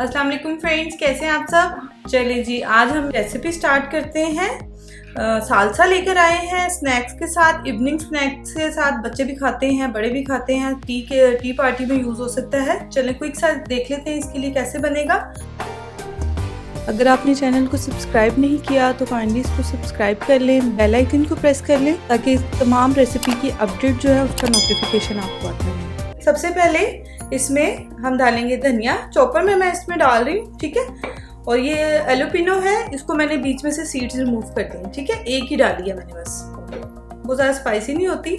अस्सलाम वालेकुम फ्रेंड्स, कैसे हैं आप सब। चलिए जी, आज हम रेसिपी स्टार्ट करते हैं। सालसा लेकर आए हैं स्नैक्स के साथ, इवनिंग स्नैक्स के साथ। बच्चे भी खाते हैं, बड़े भी खाते हैं, टी पार्टी में यूज़ हो सकता है। चलें क्विक सा देख लेते हैं इसके लिए कैसे बनेगा। अगर आपने चैनल को सब्सक्राइब नहीं किया तो काइंडली इसको सब्सक्राइब कर लें, बेल आइकन को प्रेस कर लें ताकि तमाम रेसिपी की अपडेट जो है उसका नोटिफिकेशन आपको आता है। सबसे पहले इसमें हम डालेंगे धनिया। चॉपर में मैं इसमें डाल रही हूँ, ठीक है। और ये एलोपिनो है, इसको मैंने बीच में से सीड्स रिमूव कर दी, ठीक है। एक ही डाली है मैंने, बस बहुत ज़्यादा स्पाइसी नहीं होती।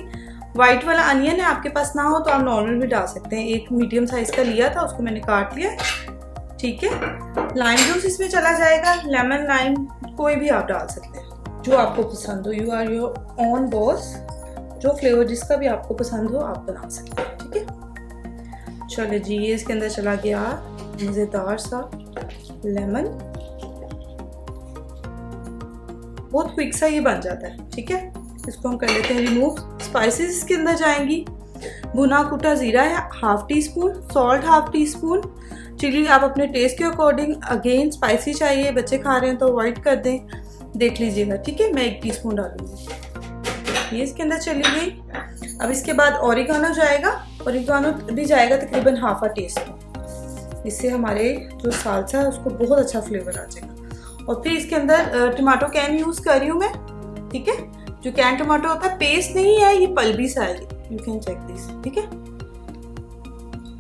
वाइट वाला अनियन है, आपके पास ना हो तो आप नॉर्मल भी डाल सकते हैं। एक मीडियम साइज का लिया था, उसको मैंने काट लिया, ठीक है। लाइम जूस इसमें चला जाएगा, लेमन लाइम कोई भी आप डाल सकते हैं जो आपको पसंद हो। You are your own boss, जो फ्लेवर जिसका भी आपको पसंद हो आप बना सकते हैं, ठीक है। चलो जी, ये इसके अंदर चला गया मज़ेदार सा लेमन। बहुत क्विक सा ये बन जाता है, ठीक है। इसको हम कर लेते हैं रिमूव। स्पाइसेस इसके अंदर जाएंगी, भुना कुटा ज़ीरा है half teaspoon, salt half teaspoon, chilli आप अपने टेस्ट के अकॉर्डिंग। अगेन स्पाइसी चाहिए, बच्चे खा रहे हैं तो अवॉइड कर दें, देख लीजिएगा, ठीक है। मैं 1 टीस्पून डालूंगी, ये इसके अंदर चली गई। अब इसके बाद ओरिगानो जाएगा, ओरिगानो भी जाएगा तकरीबन हाफ टी स्पून। इससे हमारे जो सालसा है उसको बहुत अच्छा फ्लेवर आ जाएगा। और फिर इसके अंदर टमाटो कैन यूज़ कर रही हूँ मैं, ठीक है। जो कैन टमाटो होता है, पेस्ट नहीं है ये, पल्बी सा है, यू कैन चेक दिस, ठीक है।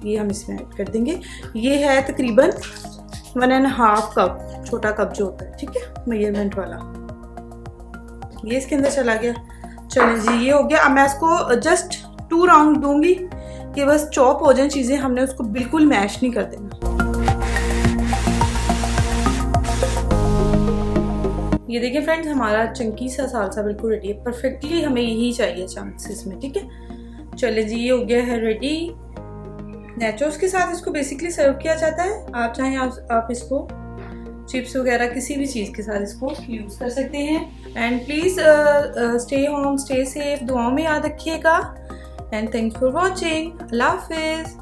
ये हम इसमें ऐड कर देंगे। ये है तकरीबन 1.5 कप, छोटा कप जो होता है, ठीक है, मेजरमेंट वाला। ये इसके अंदर चला गया। चलो जी, ये हो गया। अब मैं इसको जस्ट 2 राउंड दूंगी कि बस चॉप हो जाए चीज़ें, हमने उसको बिल्कुल मैश नहीं कर देना। ये देखिए फ्रेंड्स, हमारा चंकी सा सालसा बिल्कुल रेडी है। परफेक्टली हमें यही चाहिए चंक्स इसमें, ठीक है। चले जी, ये हो गया है रेडी। नेचोस के साथ इसको बेसिकली सर्व किया जाता है। आप चाहें आप इसको चिप्स वगैरह किसी भी चीज़ के साथ इसको यूज़ कर सकते हैं। And please stay home, stay safe, दुआओं में याद रखिएगा। And thanks for watching. Allah हाफिज़।